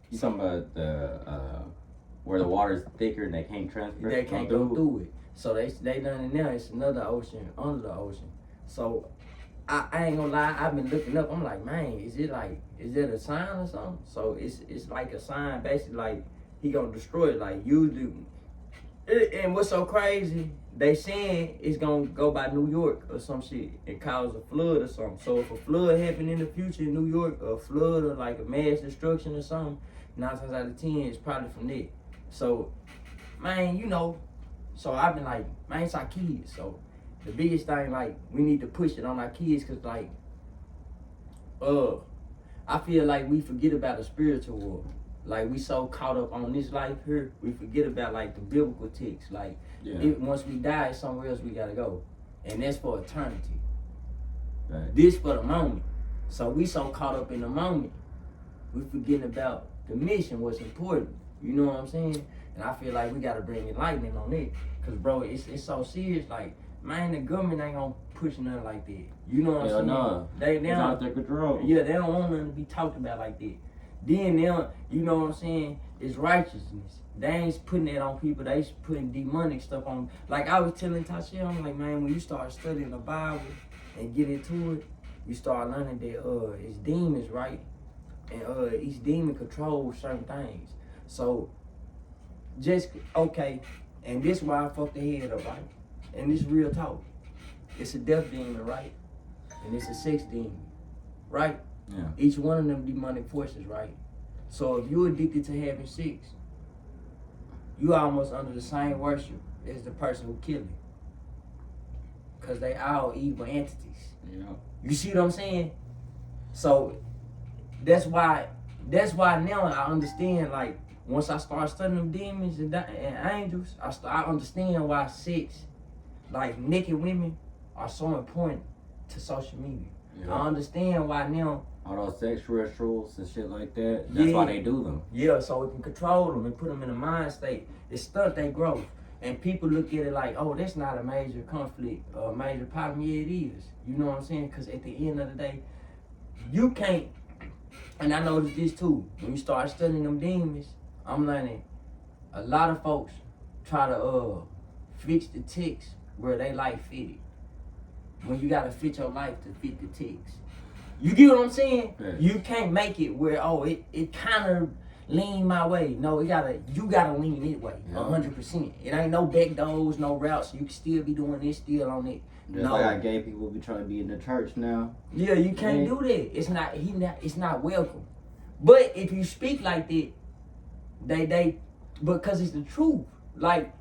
You talking about the where the water's thicker and they can't transfer? They can't go through it. So they done it now. It's another ocean under the ocean. So I ain't gonna lie. I've been looking up. I'm like, man, is it a sign or something? So it's like a sign, basically like he gonna destroy it. Like you do. And what's so crazy? They saying it's gonna go by New York or some shit and cause a flood or something. So if a flood happen in the future in New York, a flood or like a mass destruction or something, 9 times out of 10 it's probably from that. So, man, so I've been like, man, it's our kids. So the biggest thing, like, we need to push it on our kids, cause like, I feel like we forget about the spiritual world. Like, we so caught up on this life here, we forget about like the biblical text. Like, once we die, somewhere else we gotta go, and that's for eternity. Right. This for the moment. So we so caught up in the moment, we forgetting about the mission, what's important. You know what I'm saying? And I feel like we gotta bring enlightenment on it, cause bro, it's so serious. Like, man, the government ain't gonna push nothing like that. You know what I'm saying? No. They it's out their control. Yeah, they don't want nothing to be talked about like that. Then them, you know what I'm saying? It's righteousness. They ain't putting that on people. They putting demonic stuff on. Like I was telling Tasha, I'm like, man, when you start studying the Bible and get into it, you start learning that it's demons, right? And each demon controls certain things. So just okay, and this why I fucked the head up, right? And this real talk. It's a death demon, right? And it's a sex demon, right? Yeah. Each one of them demonic forces, right? So if you're addicted to having sex, you almost under the same worship as the person who killed it. Cause they all evil entities. Yeah. You see what I'm saying? So that's why now I understand, like, once I start studying them demons and angels, I understand why sex, like naked women, are so important to social media. Yeah. I understand why now. All those sex rituals and shit like that. That's why they do them. Yeah, so we can control them and put them in a mind state. It stunt their growth. And people look at it like, oh, that's not a major conflict or a major problem. Yeah, it is. You know what I'm saying? Because at the end of the day, you can't, and I noticed this too, when you start studying them demons, I'm learning a lot of folks try to fix the text where they life fit it. When you gotta fit your life to fit the text. You get what I'm saying? Yeah. You can't make it where, it kind of lean my way. No, you gotta lean it way, 100%. It ain't no back doors, no routes. You can still be doing this, still on it. Just like how gay people be trying to be in the church now. Yeah, you can't do that. It's not welcome. But if you speak like that, they because it's the truth. Like,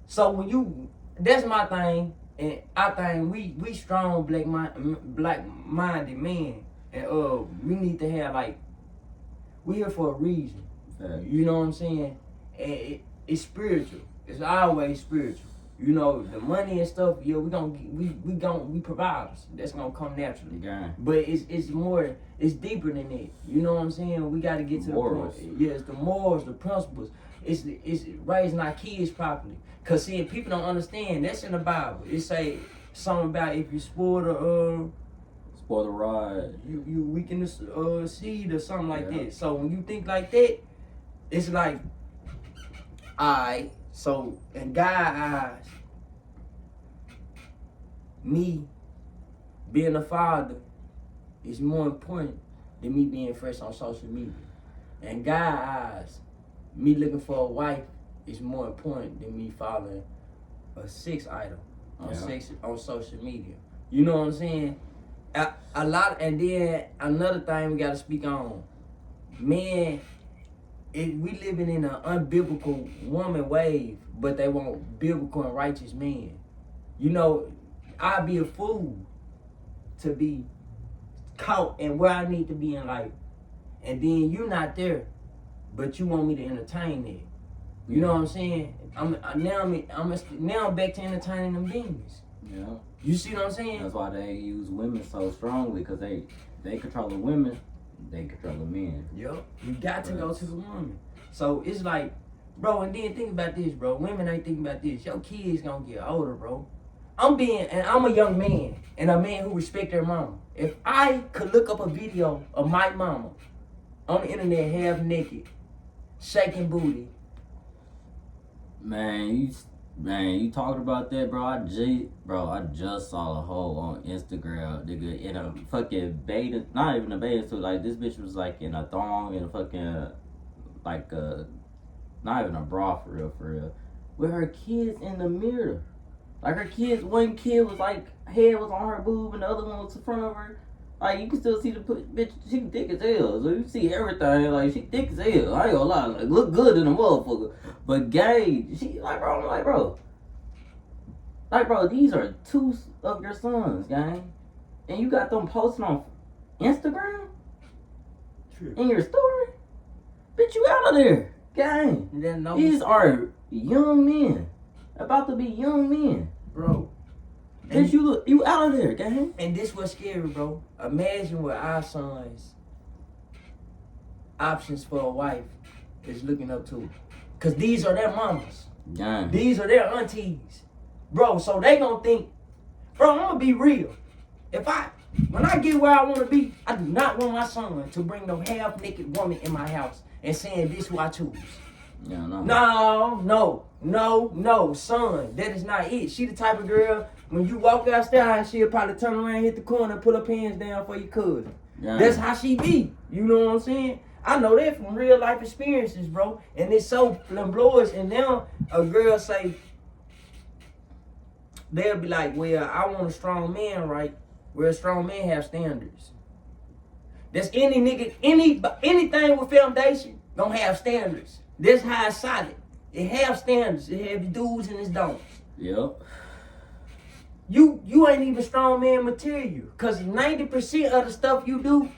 so when that's my thing, and I think we strong black-minded men, and we need to have, like, we here for a reason. You know what I'm saying? And it's spiritual. It's always spiritual. You know, the money and stuff, yeah, we providers. That's gonna come naturally. Yeah. But it's deeper than that. You know what I'm saying? We gotta get to morals. the point. Yeah, it's the morals, the principles. It's raising our kids properly. Cause see, people don't understand. That's in the Bible. It say something about if you spoil the rod, you weaken the seed or something like that. So when you think like that, it's like, alright. So in God's eyes, me being a father is more important than me being fresh on social media. In God's eyes, me looking for a wife is more important than me following a sex idol on social media. You know what I'm saying? And then another thing we gotta speak on, man. We living in an unbiblical woman wave, but they want biblical and righteous men. You know, I'd be a fool to be caught in where I need to be in life, and then you not there, but you want me to entertain that. You know what I'm saying? Now I'm back to entertaining them demons. Yeah. You see what I'm saying? That's why they use women so strongly, because they control the women. They control the men. Yep. You got to go to the woman. So it's like, bro, and then think about this, bro. Women ain't thinking about this. Your kids gonna get older, bro. I'm a young man, and a man who respect their mama. If I could look up a video of my mama on the internet half naked, shaking booty. Man, you talking about that, bro? I just saw a hoe on Instagram, nigga, in a fucking bathing, not even a bathing suit. Like this bitch was like in a thong and a fucking like not even a bra for real, with her kids in the mirror. Like her kids, one kid was like head was on her boob and the other one was in front of her. Like you can still see the bitch, she thick as hell. So you see everything, like she thick as hell. I ain't gonna lie, like look good in a motherfucker. But gay, she like bro, I'm like bro, these are two of your sons, gang. And you got them posting on Instagram? True. In your story? Bitch, you out of there, gang. These are young men. About to be young men. Bro. Bitch, you out of there, gang. And this was scary, bro. Imagine what our sons' options for a wife is looking up to. Cause these are their mamas. Gang. These are their aunties. Bro, so they gonna think, bro, I'm gonna be real. When I get where I wanna be, I do not want my son to bring no half naked woman in my house and saying this who I choose. Yeah, no. No, son, that is not it. She the type of girl, when you walk outside, she'll probably turn around, hit the corner, and put her pants down for your cousin. Yeah. That's how she be. You know what I'm saying? I know that from real life experiences, bro. And it's so flamboyant. And now a girl say, they'll be like, well, I want a strong man, right? Where a strong man have standards. That's any nigga, anything with foundation gonna have standards. That's how it's solid. It have standards. It have dudes and its don'ts. Yep. You ain't even strong man material. Cause 90% of the stuff you do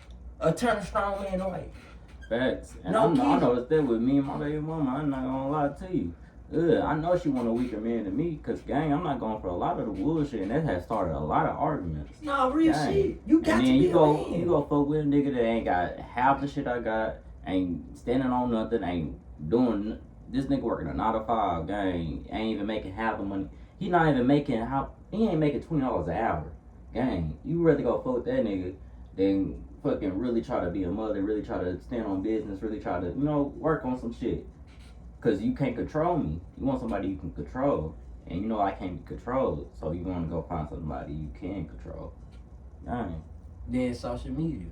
turn a strong man away. Facts. And No I noticed that with me and my baby mama. I'm not gonna lie to you. I know she want a weaker man than me, cause gang, I'm not going for a lot of the bullshit, and that has started a lot of arguments. No, real Gang. shit. You got and to then be you a go, man. you go fuck with a nigga that ain't got half the shit I got, ain't standing on nothing, ain't doing. This nigga working a 9 to 5, gang, ain't even making half the money. He not even making he ain't making $20 an hour, gang. You rather go fuck with that nigga than fucking really try to be a mother, really try to stand on business, really try to work on some shit. Cause you can't control me. You want somebody you can control, and you know I can't be controlled. So you want to go find somebody you can control. Dang. Then social media.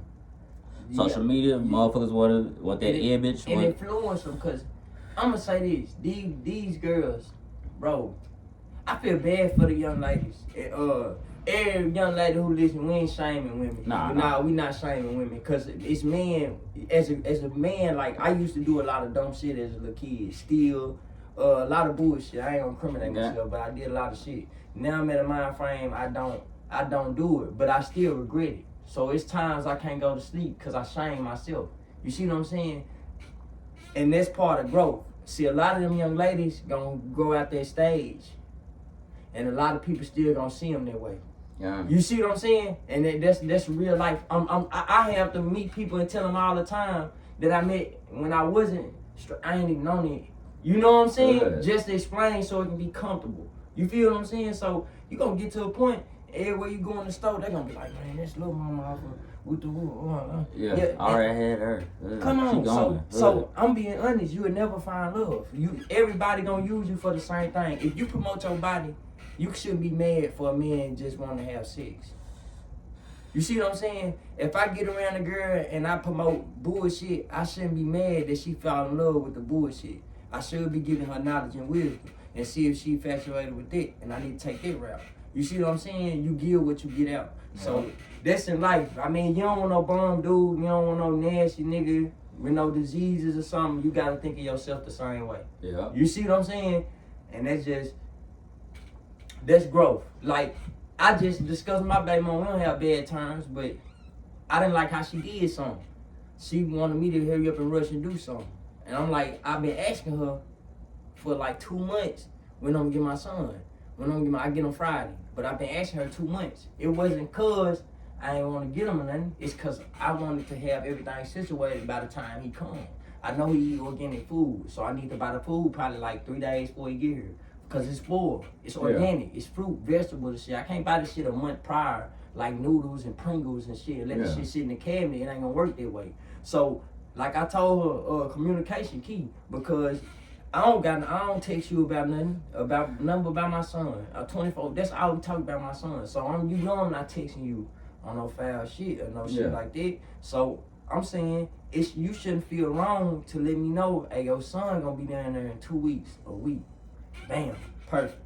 Social media, motherfuckers want that image. And influence them, cause I'ma say this: these girls, bro. I feel bad for the young ladies. Every young lady who listen, we ain't shaming women. Nah. We not shaming women, cause it's men. As a man, like I used to do a lot of dumb shit as a little kid. Steal, a lot of bullshit. I ain't gonna criminate myself, but I did a lot of shit. Now I'm in a mind frame. I don't do it, but I still regret it. So it's times I can't go to sleep cause I shame myself. You see what I'm saying? And that's part of growth. See, a lot of them young ladies gonna go out their stage, and a lot of people still gonna see them that way. Yeah. You see what I'm saying? And that's real life. I have to meet people and tell them all the time that I met when I wasn't. I ain't even on it. You know what I'm saying? Yeah. Just to explain so it can be comfortable. You feel what I'm saying? So you gonna get to a point. Everywhere you go in the store, they gonna be like, man, this little mama with the Yeah, I already had her. Come on, she gone. so I'm being honest. You will never find love. Everybody gonna use you for the same thing. If you promote your body, you shouldn't be mad for a man just want to have sex. You see what I'm saying? If I get around a girl and I promote bullshit, I shouldn't be mad that she fell in love with the bullshit. I should be giving her knowledge and wisdom and see if she infatuated with it, and I need to take that route. You see what I'm saying? You give what you get out. So that's in life. I mean, you don't want no bum dude. You don't want no nasty nigga with no diseases or something. You gotta think of yourself the same way. Yeah. You see what I'm saying? And that's growth. Like, I just discussed with my baby mom. We don't have bad terms, but I didn't like how she did something. She wanted me to hurry up and rush and do something. And I'm like, I've been asking her for like 2 months when I'm gonna get my son. I get him Friday. But I've been asking her 2 months. It wasn't cause I ain't want to get him or nothing. It's cause I wanted to have everything situated by the time he come. I know he eat organic food, so I need to buy the food probably like 3 days before he get here. Cause it's spoiled. It's organic. It's fruit, vegetables and shit. I can't buy this shit a month prior, like noodles and Pringles and shit. Let this shit sit in the cabinet. It ain't gonna work that way. So Like I told her, communication key, because I don't text you about nothing but about my son. 24. That's all we talk about, my son. So you know I'm not texting you on no foul shit or no shit like that. So I'm saying you shouldn't feel wrong to let me know, hey, your son gonna be down there in 2 weeks, a week. Bam, perfect.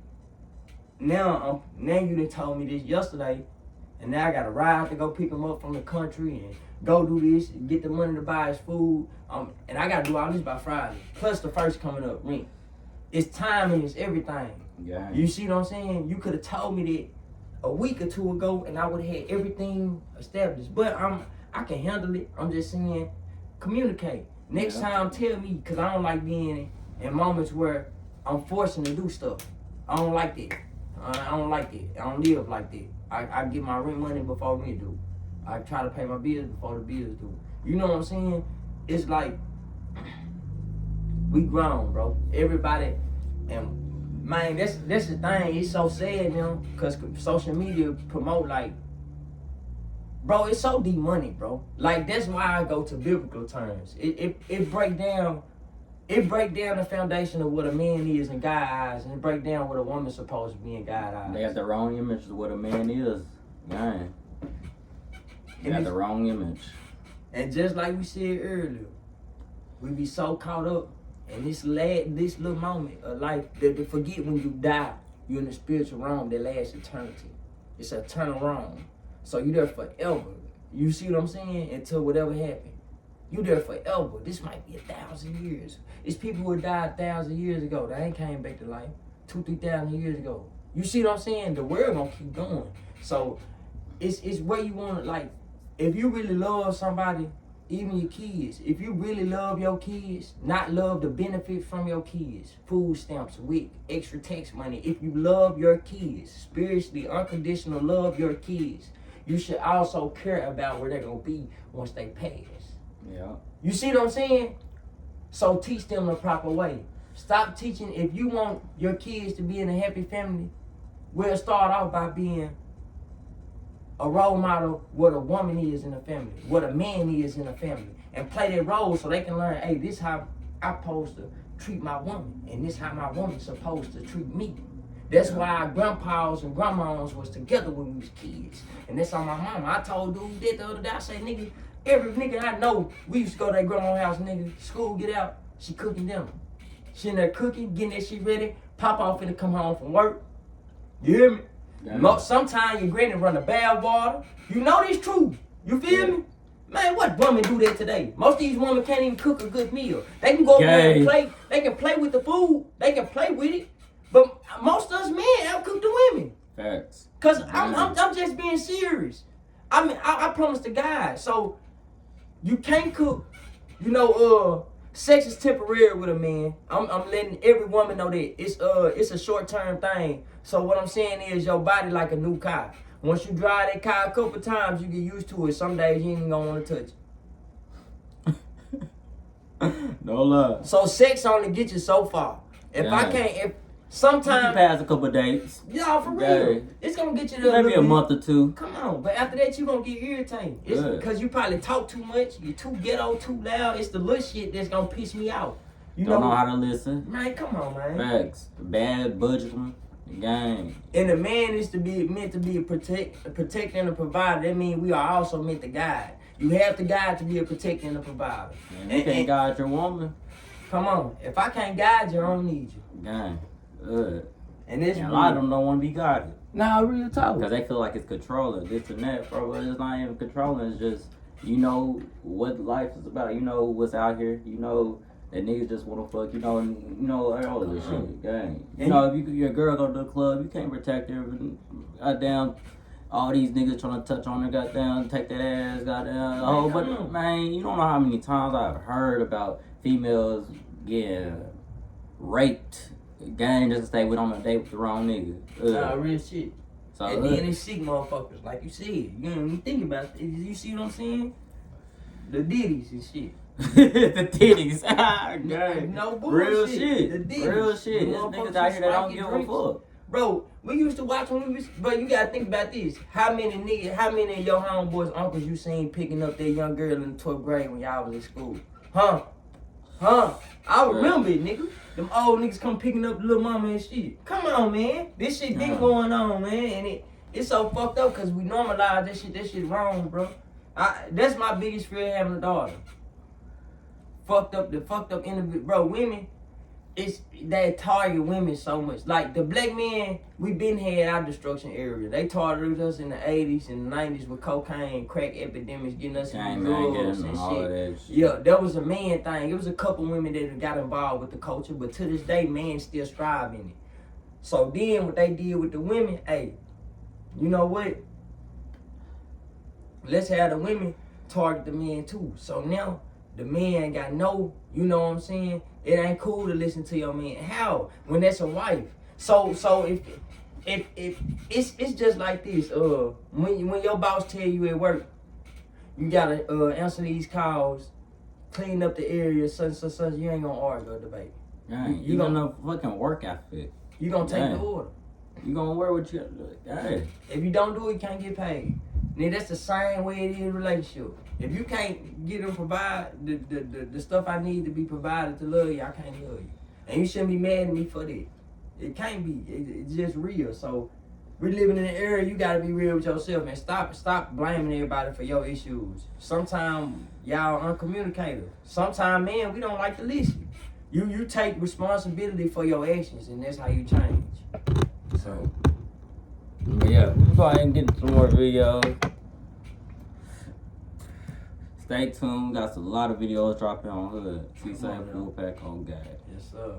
Now you done told me this yesterday, and now I gotta ride to go pick him up from the country and go do this, and get the money to buy his food. And I gotta do all this by Friday. Plus the first coming up rent. It's timing, it's everything. Yeah. You see what I'm saying? You could have told me that a week or two ago, and I would have had everything established. But I can handle it. I'm just saying, communicate. Next time, tell me, because I don't like being in moments where I'm forcing to do stuff. I don't like that. I don't like that. I don't live like that. I get my rent money before rent do. I try to pay my bills before the bills do. You know what I'm saying? It's like, we grown, bro. Everybody, and man, that's the thing. It's so sad, you know, because social media promote, like, bro, it's so demonic, bro. Like, that's why I go to biblical terms. It break down the foundation of what a man is in God's eyes, and it break down what a woman's supposed to be in God's eyes. They got the wrong image of what a man is. Man. They got the wrong image. And just like we said earlier, we be so caught up in this little moment of life that they forget when you die, you're in the spiritual realm that lasts eternity. It's an eternal realm. So you there forever. You see what I'm saying? Until whatever happened. You there forever. This might be 1,000 years. It's people who died 1,000 years ago. They ain't came back to life. 2,000-3,000 years ago. You see what I'm saying? The world gonna keep going. So it's where you want to, like, if you really love somebody, even your kids, if you really love your kids, not love the benefit from your kids, food stamps, WIC, extra tax money, if you love your kids, spiritually, unconditional love your kids, you should also care about where they're going to be once they pass. Yeah. You see what I'm saying? So teach them the proper way. Stop teaching. If you want your kids to be in a happy family, we'll start off by being a role model what a woman is in a family, what a man is in a family, and play that role so they can learn, hey, this how I'm supposed to treat my woman, and this how my woman's supposed to treat me. That's why our grandpas and grandmas was together when we was kids. And that's on my mama. I told dude that the other day, I said, nigga, every nigga I know, we used to go to that grandma's house, nigga, school get out, she cooking dinner. She in there cooking, getting that shit ready, pop off and come home from work. You hear me? Yeah. Sometimes your granny run a bad water. You know this true. You feel me? Man, what women do that today? Most of these women can't even cook a good meal. They can go over there and play. They can play with the food. They can play with it. But most of us men outcook the women. Facts. Cause I'm just being serious. I mean, I promise to God. So you can't cook. You know, sex is temporary with a man. I'm letting every woman know that it's a short-term thing. So what I'm saying is your body like a new car. Once you drive that car a couple times, you get used to it. Some days you ain't even gonna want to touch it. No love. So sex only get you so far. If sometimes you pass a couple dates. Y'all, for real. It's gonna get you maybe a month or two. Come on, but after that you gonna get irritated. It's because you probably talk too much, you too ghetto, too loud. It's the little shit that's gonna piss me out. You don't know how to listen. Man, come on, man. Facts. Bad budgeting. Gang. And the man is meant to be a protector and a provider. That means we are also meant to guide. You have to guide to be a protector and a provider. Man, you can't guide your woman. Come on. If I can't guide you, I don't need you. Gang. And it's a lot of them don't want to be guided. Nah, real talk. Because they feel like it's controlling this and that, bro. But it's not even controlling. It's just, you know what life is about. You know what's out here. You know that niggas just want to fuck. You know all of this shit. Gang. You know, if your girl go to the club, you can't protect her. Goddamn, all these niggas trying to touch on her. Goddamn, take that ass. Goddamn. Oh, but man, you don't know how many times I've heard about females getting raped. Gang, just to stay with on a date with the wrong nigga. Nah, real shit. So, and then they sick motherfuckers, like you said. You don't even think about it. You see what I'm saying? The ditties and shit. The titties. No bullshit. Real shit. The ditties. Real shit. There's niggas out here that don't give a fuck. Bro, we used to watch when we was, bro, you gotta think about this. How many of your homeboys, uncles you seen picking up that young girl in the 12th grade when y'all was in school? Huh? I remember it, nigga. Them old niggas come picking up little mama and shit. Come on, man. This shit been going on, man. And it's so fucked up because we normalize that shit. That shit wrong, bro. That's my biggest fear having a daughter. Fucked up individual. Bro, women, they target women so much. Like the black men, we been had our destruction area. They targeted us in the 80s and the 90s with cocaine, crack epidemics, getting us in drugs and shit. Yeah, that was a man thing. It was a couple women that got involved with the culture, but to this day, men still strive in it. So then what they did with the women, hey, you know what? Let's have the women target the men too. So now the man ain't got no, you know what I'm saying? It ain't cool to listen to your man. How? When that's a wife. So if it's just like this. When your boss tell you at work, you gotta answer these calls, clean up the area, such, you ain't gonna argue or debate. Yeah, you gonna fucking work outfit. You gonna take the order. You gonna wear what you gotta do. Yeah. If you don't do it, you can't get paid. Then that's the same way it is in a relationship. If you can't get them provide the stuff I need to be provided to love you, I can't love you. And you shouldn't be mad at me for that. It can't be. It's just real. So we living in an era you gotta be real with yourself and stop blaming everybody for your issues. Sometimes y'all uncommunicative. Sometimes men, we don't like to listen. You take responsibility for your actions and that's how you change. So yeah, we'll go ahead and get some more videos. Stay tuned. Got a lot of videos dropping on Hood. See, Full Pack on God. Yes, sir.